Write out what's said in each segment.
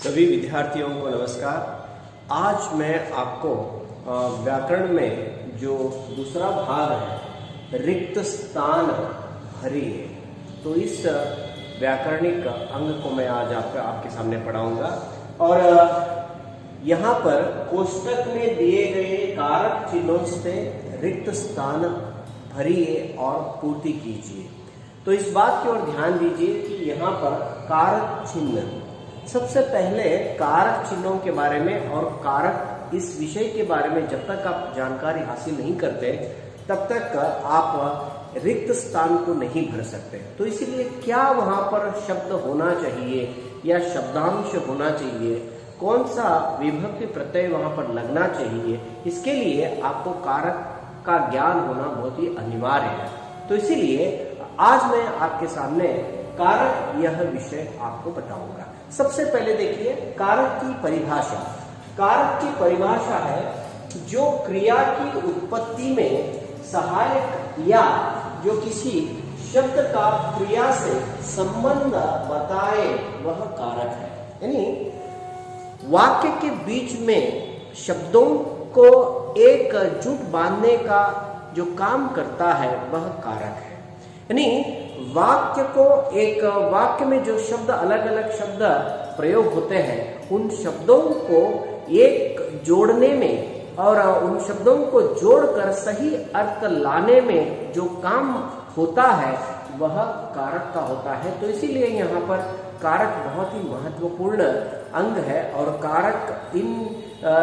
सभी विद्यार्थियों को नमस्कार। आज मैं आपको व्याकरण में जो दूसरा भाग है रिक्त स्थान भरिए, तो इस व्याकरणिक अंग को मैं आज आपके सामने पढ़ाऊंगा। और यहाँ पर कोष्टक में दिए गए कारक चिन्हों से रिक्त स्थान भरिए और पूर्ति कीजिए। तो इस बात की ओर ध्यान दीजिए कि यहाँ पर कारक चिन्ह, सबसे पहले कारक चिन्हों के बारे में और कारक इस विषय के बारे में जब तक आप जानकारी हासिल नहीं करते तब तक आप रिक्त स्थान को नहीं भर सकते। तो इसीलिए क्या वहां पर शब्द होना चाहिए या शब्दांश होना चाहिए, कौन सा विभक्ति प्रत्यय वहां पर लगना चाहिए, इसके लिए आपको कारक का ज्ञान होना बहुत ही अनिवार्य है। तो इसीलिए आज मैं आपके सामने कारक यह विषय आपको बताऊंगा। सबसे पहले देखिए कारक की परिभाषा। कारक की परिभाषा है जो क्रिया की उत्पत्ति में सहायक या जो किसी शब्द का क्रिया से संबंध बताए वह कारक है। यानी वाक्य के बीच में शब्दों को एक जुट बांधने का जो काम करता है वह कारक है। यानी वाक्य को एक वाक्य में जो शब्द अलग अलग शब्द प्रयोग होते हैं उन शब्दों को एक जोड़ने में और उन शब्दों को जोड़कर सही अर्थ लाने में जो काम होता है वह कारक का होता है। तो इसीलिए यहाँ पर कारक बहुत ही महत्वपूर्ण अंग है और कारक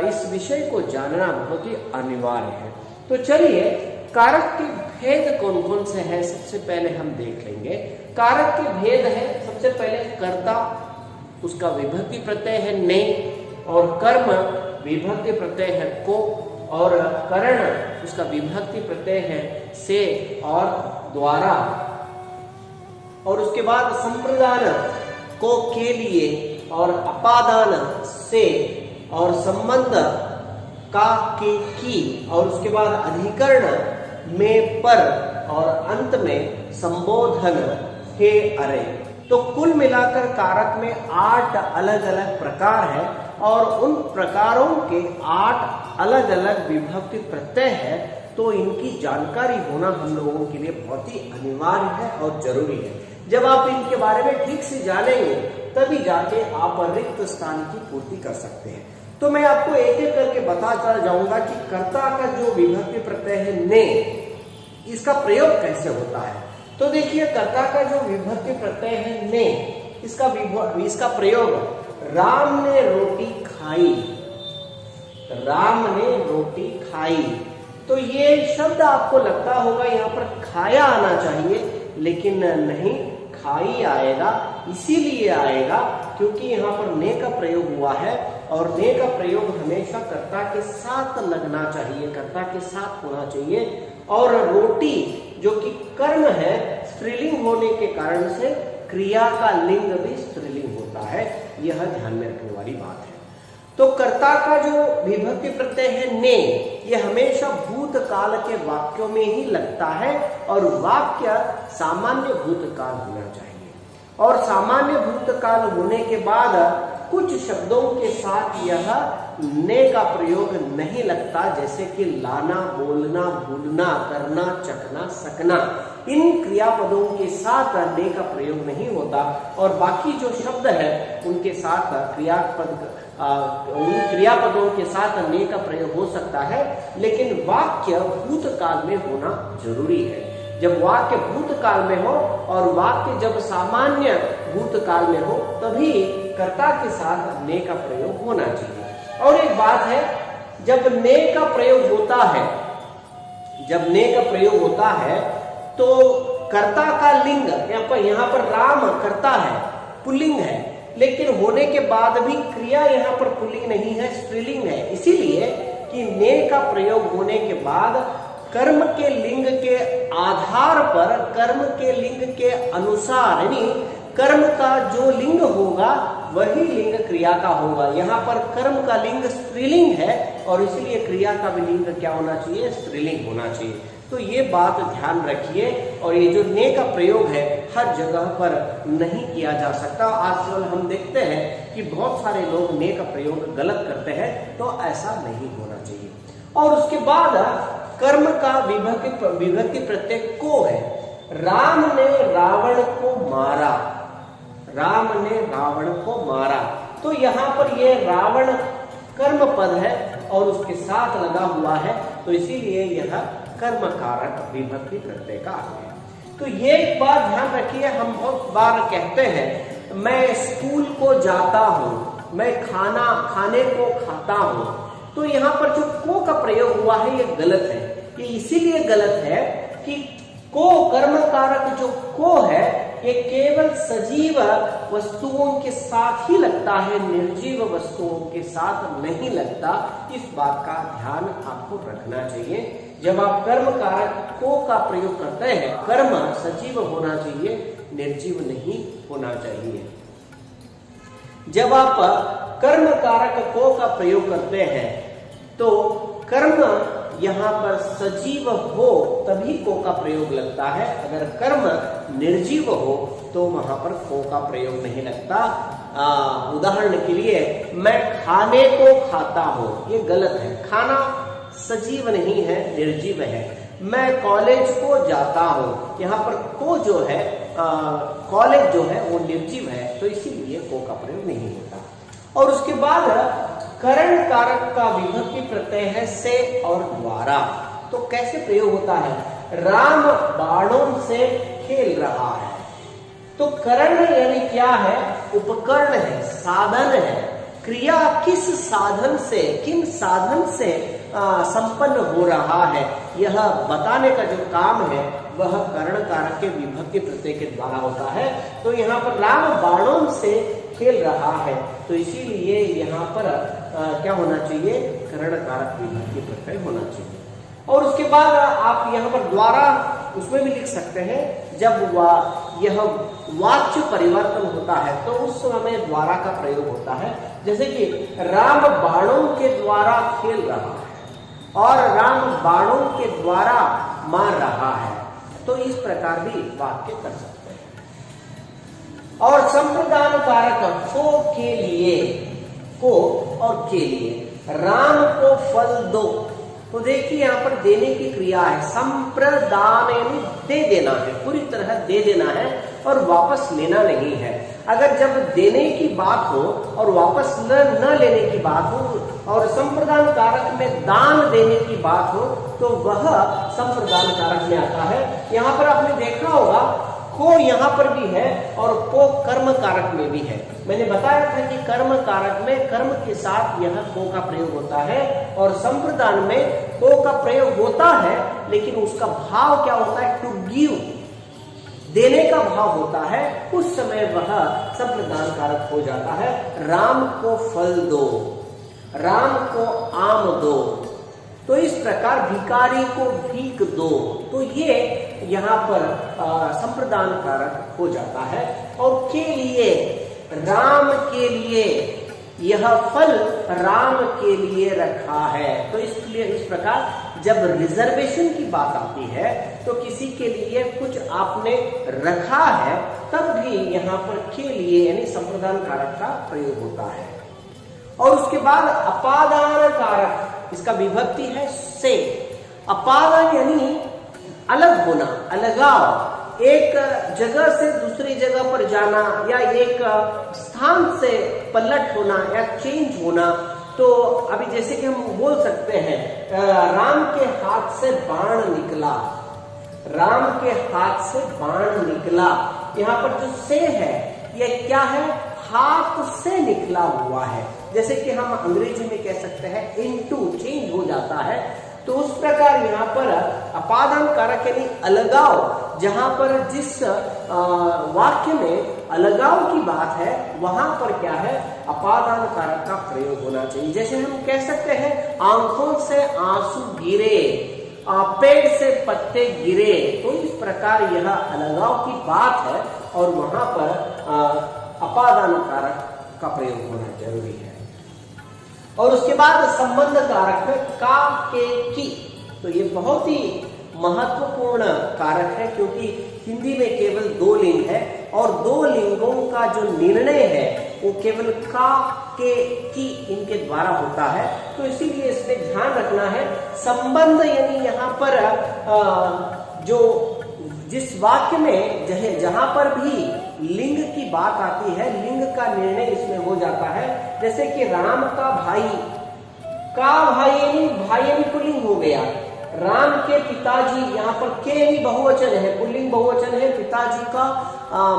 इस विषय को जानना बहुत ही अनिवार्य है। तो चलिए कारक के भेद कौन कौन से हैं सबसे पहले हम देख लेंगे। कारक के भेद है सबसे पहले कर्ता, उसका विभक्ति प्रत्यय है ने, और कर्म विभक्ति प्रत्यय है को, और करण उसका विभक्ति प्रत्यय है से और द्वारा, और उसके बाद संप्रदान को के लिए और अपादान से और संबंध का के की, और उसके बाद अधिकरण में पर, और अंत में संबोधन हे अरे। तो कुल मिलाकर कारक में 8 अलग अलग प्रकार है और उन प्रकारों के 8 अलग अलग विभक्ति प्रत्यय है। तो इनकी जानकारी होना हम लोगों के लिए बहुत ही अनिवार्य है और जरूरी है। जब आप इनके बारे में ठीक से जानेंगे तभी जाके आप रिक्त स्थान की पूर्ति कर सकते हैं। तो मैं आपको एक एक करके बताता जाऊंगा कि कर्ता का जो विभक्ति प्रत्यय है ने, इसका प्रयोग कैसे होता है। तो देखिए कर्ता का जो विभक्ति प्रत्यय है ने, इसका प्रयोग राम ने रोटी खाई, राम ने रोटी खाई। तो ये शब्द आपको लगता होगा यहाँ पर खाया आना चाहिए, लेकिन नहीं, खाई आएगा। इसीलिए आएगा क्योंकि यहाँ पर ने का प्रयोग हुआ है और ने का प्रयोग हमेशा कर्ता के साथ लगना चाहिए, कर्ता के साथ होना चाहिए। और रोटी जो कि कर्म है, स्त्रीलिंग होने के कारण से क्रिया का लिंग भी स्त्रीलिंग होता है, यह ध्यान में रखने वाली बात है। तो कर्ता का जो विभक्ति प्रत्यय है ने, यह हमेशा भूतकाल के वाक्यों में ही लगता है और वाक्य सामान्य भूतकाल होना चाहिए। और सामान्य भूतकाल होने के बाद कुछ शब्दों के साथ यह ने का प्रयोग नहीं लगता, जैसे कि लाना, बोलना, भूलना, करना, चखना, सकना। इन क्रियापदों के साथ ने का प्रयोग नहीं होता और बाकी जो शब्द है उनके साथ उन क्रियापदों के साथ ने का प्रयोग हो सकता है, लेकिन वाक्य भूतकाल में होना जरूरी है। जब वाक्य भूतकाल में हो और वाक्य जब सामान्य भूतकाल में हो तभी कर्ता के साथ ने का प्रयोग होना चाहिए। और एक बात है, जब ने का प्रयोग होता है, जब ने का प्रयोग होता है तो कर्ता का लिंग यहाँ पर राम कर्ता है, पुल्लिंग है, लेकिन होने के बाद भी क्रिया यहाँ पर पुल्लिंग नहीं है, स्त्रीलिंग है। इसीलिए कि ने का प्रयोग होने के बाद कर्म के लिंग के आधार पर, कर्म के लिंग के अनुसार, यानी कर्म का जो लिंग होगा वही लिंग क्रिया का होगा। यहाँ पर कर्म का लिंग स्त्रीलिंग है और इसलिए क्रिया का भी लिंग क्या होना चाहिए, स्त्रीलिंग होना चाहिए। तो ये बात ध्यान रखिए। और ये जो ने का प्रयोग है हर जगह पर नहीं किया जा सकता। आजकल हम देखते हैं कि बहुत सारे लोग ने का प्रयोग गलत करते हैं, तो ऐसा नहीं होना चाहिए। और उसके बाद कर्म का विभक्ति प्रत्यय को है। राम ने रावण को मारा, राम ने रावण को मारा, तो यहाँ पर ये रावण कर्म पद है और उसके साथ लगा हुआ है, तो इसीलिए यह कर्म कारक विभक्ति प्रत्यय का है। तो ये एक बात ध्यान रखिए, हम बहुत बार कहते हैं मैं स्कूल को जाता हूँ, मैं खाने को खाता हूँ, तो यहाँ पर जो को का प्रयोग हुआ है ये गलत है। ये इसीलिए गलत है कि को कर्म कारक जो को है ये केवल सजीव वस्तुओं के साथ ही लगता है, निर्जीव वस्तुओं के साथ नहीं लगता। इस बात का ध्यान आपको रखना चाहिए। जब आप कर्म कारक को का प्रयोग करते हैं, कर्म सजीव होना चाहिए, निर्जीव नहीं होना चाहिए। जब आप कर्म कारक को का प्रयोग करते हैं तो कर्म यहाँ पर सजीव हो तभी को का प्रयोग लगता है, अगर कर्म निर्जीव हो तो वहां पर को का प्रयोग नहीं लगता। उदाहरण के लिए मैं खाने को खाता हूं, ये गलत है, खाना सजीव नहीं है, निर्जीव है। मैं कॉलेज को जाता हूं, यहाँ पर को जो है कॉलेज जो है वो निर्जीव है, तो इसीलिए को का प्रयोग नहीं होता। और उसके बाद करण कारक का विभक्ति प्रत्यय है से और द्वारा, तो कैसे प्रयोग होता है? राम बाणों से खेल रहा है, तो करण यानी क्या है? उपकरण है, साधन है। क्रिया किस साधन से, किन साधन से संपन्न हो रहा है, यह बताने का जो काम है वह करण कारक के विभक्ति प्रत्यय के द्वारा होता है। तो यहाँ पर राम बाणों से खेल रहा है, तो इसीलिए यहाँ पर क्या होना चाहिए? करण कारक विभक्ति प्रत्यय होना चाहिए। और उसके बाद आप यहाँ पर द्वारा उसमें भी लिख सकते हैं, जब यह वाच्य परिवर्तन होता है तो उस समय द्वारा का प्रयोग होता है। जैसे कि राम बाणों के द्वारा खेल रहा है और राम बाणों के द्वारा मार रहा है, तो इस प्रकार भी वाक्य कर सकते हैं। और संप्रदान कारक को के लिए, को और के लिए, राम को फल दो, तो देखिए यहाँ पर देने की क्रिया है, संप्रदान यानी दे देना है, पूरी तरह दे देना है और वापस लेना नहीं है। अगर जब देने की बात हो और वापस न लेने की बात हो और संप्रदान कारक में दान देने की बात हो तो वह संप्रदान कारक में आता है। यहाँ पर आपने देखा होगा को यहाँ पर भी है और को कर्म कारक में भी है। मैंने बताया था कि कर्म कारक में कर्म के साथ यह को का प्रयोग होता है और संप्रदान में को का प्रयोग होता है, लेकिन उसका भाव क्या होता है? टू गिव, देने का भाव होता है, उस समय वह संप्रदान कारक हो जाता है। राम को फल दो, राम को आम दो, तो इस प्रकार भिखारी को भीख दो, तो ये यहाँ पर संप्रदान कारक हो जाता है। और के लिए, राम के लिए, यह फल राम के लिए रखा है, तो इसलिए इस प्रकार जब रिजर्वेशन की बात आती है तो किसी के लिए कुछ आपने रखा है तब भी यहाँ पर के लिए यानी संप्रदान कारक का प्रयोग होता है। और उसके बाद अपादान कारक, इसका विभक्ति है से। अपादान यानी अलग होना, अलगाव, एक जगह से दूसरी जगह पर जाना या एक स्थान से पलट होना या चेंज होना। तो अभी जैसे कि हम बोल सकते हैं राम के हाथ से बाण निकला, राम के हाथ से बाण निकला, यहाँ पर जो से है यह क्या है? हाथ से निकला हुआ है। जैसे कि हम अंग्रेजी में कह सकते हैं इनटू, चेंज हो जाता है, तो उस प्रकार यहाँ पर अपादान कारक यानी अलगाव, जहां पर जिस वाक्य में अलगाव की बात है वहां पर क्या है? अपादान कारक का प्रयोग होना चाहिए। जैसे हम कह सकते हैं आंखों से आंसू गिरे, पेड़ से पत्ते गिरे, तो इस प्रकार यह अलगाव की बात है और वहां पर अपादान कारक का प्रयोग होना जरूरी है। और उसके बाद संबंध कारक है का, के, की, तो ये बहुत ही महत्वपूर्ण कारक है क्योंकि हिंदी में केवल दो लिंग है और दो लिंगों का जो निर्णय है वो केवल का, के, की इनके द्वारा होता है। तो इसीलिए इसमें ध्यान रखना है संबंध, यानी यहाँ पर जो जिस वाक्य में जहां पर भी लिंग की बात आती है, लिंग का निर्णय इसमें हो जाता है। जैसे कि राम का भाई, का भाई यानी पुल्लिंग हो गया। राम के पिताजी, यहाँ पर के यानी बहुवचन है, पुल्लिंग बहुवचन है। पिताजी का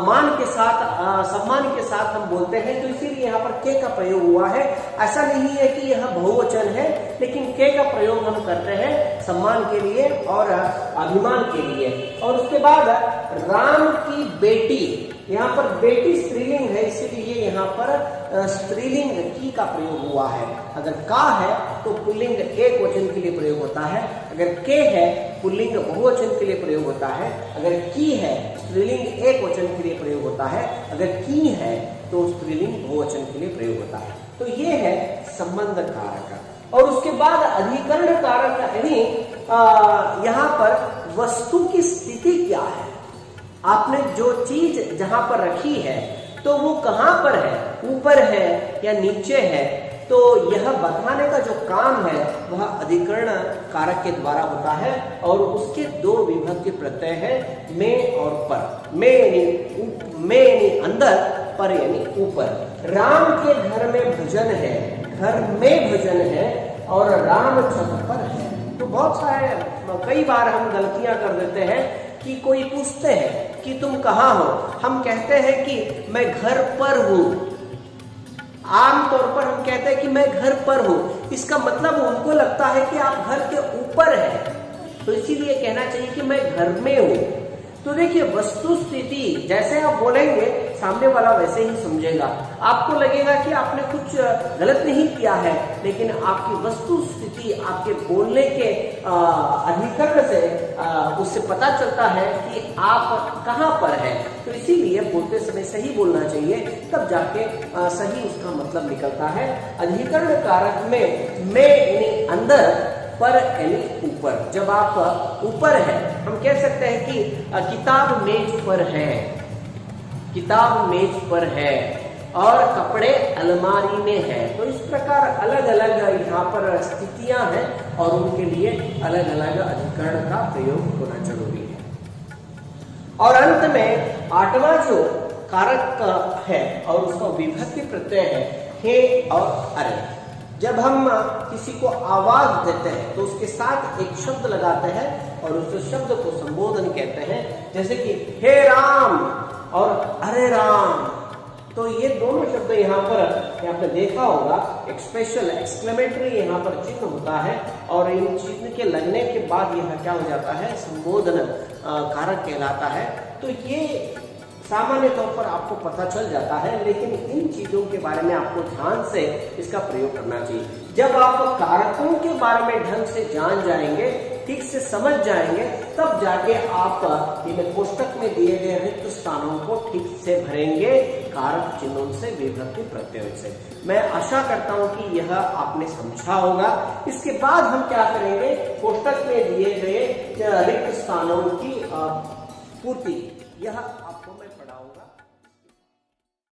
मान के साथ, सम्मान के साथ हम बोलते हैं, तो इसीलिए यहाँ पर के का प्रयोग हुआ है। ऐसा नहीं है कि यह बहुवचन है, लेकिन के का प्रयोग हम करते हैं सम्मान के लिए और अभिमान के लिए। और उसके बाद राम की बेटी, यहाँ पर बेटी स्त्रीलिंग है, इसीलिए यहाँ पर स्त्रीलिंग की का प्रयोग हुआ है। अगर का है तो पुल्लिंग एक वचन के लिए प्रयोग होता है, अगर के है पुल्लिंग बहुवचन के लिए प्रयोग होता है, अगर की है स्त्रीलिंग एक वचन के लिए प्रयोग होता है, अगर की है तो स्त्रीलिंग बहुवचन के लिए प्रयोग होता है। तो ये है संबंध कारक। और उसके बाद अधिकरण कारक, यानी यहाँ पर वस्तु की स्थिति क्या है, आपने जो चीज जहां पर रखी है तो वो कहां पर है, ऊपर है या नीचे है, तो यह बताने का जो काम है वह अधिकरण कारक के द्वारा होता है। और उसके दो विभक्ति प्रत्यय है, में और पर। में यानी अंदर, पर यानी ऊपर। राम के घर में भजन है, घर में भजन है, और राम छत पर है। तो बहुत सारे, कई बार हम गलतियां कर देते हैं कि कोई पूछते हैं कि तुम कहाँ हो, हम कहते हैं कि मैं घर पर हूं। आमतौर पर हम कहते हैं कि मैं घर पर हूं, इसका मतलब उनको लगता है कि आप घर के ऊपर हैं, तो इसीलिए कहना चाहिए कि मैं घर में हूं। तो देखिए, वस्तु स्थिति जैसे आप बोलेंगे सामने वाला वैसे ही समझेगा। आपको लगेगा कि आपने कुछ गलत नहीं किया है, लेकिन आपकी वस्तु स्थिति आपके बोलने के अधिकरण से उससे पता चलता है कि आप कहाँ पर हैं। तो इसीलिए बोलते समय सही बोलना चाहिए, तब जाके सही उसका मतलब निकलता है। अधिकरण कारक में यानी अंदर, पर यानी ऊपर। जब आप ऊपर है, हम कह सकते हैं कि किताब मेज पर है, किताब मेज पर है, और कपड़े अलमारी में है। तो इस प्रकार अलग अलग यहाँ पर स्थितियां हैं और उनके लिए अलग अलग अधिकरण का प्रयोग होना जरूरी है। और अंत में आठवां जो कारक है और उसका विभक्ति प्रत्यय है, हे और अरे। जब हम किसी को आवाज देते हैं तो उसके साथ एक शब्द लगाते हैं और उस शब्द को संबोधन कहते हैं। जैसे कि हे राम और अरे राम, तो ये दोनों शब्द यहाँ पर आपने देखा होगा, एक स्पेशल एक्सक्लेमेटरी यहाँ पर चिन्ह होता है, और इन चिन्ह के लगने के बाद यह क्या हो जाता है, संबोधन कारक कहलाता है। तो ये सामान्य तौर पर आपको पता चल जाता है, लेकिन इन चीजों के बारे में आपको ध्यान से इसका प्रयोग करना चाहिए। जब आप कारकों के बारे में ढंग से जान जाएंगे, ठीक से समझ जाएंगे, तब जाके आप इन कोष्टक में दिए गए रिक्त स्थानों को ठीक से भरेंगे, कारक चिन्हों से, विभक्ति प्रत्ययों से। मैं आशा करता हूं कि यह आपने समझा होगा। इसके बाद हम क्या करेंगे, कोष्टक में दिए गए रिक्त स्थानों की पूर्ति, यह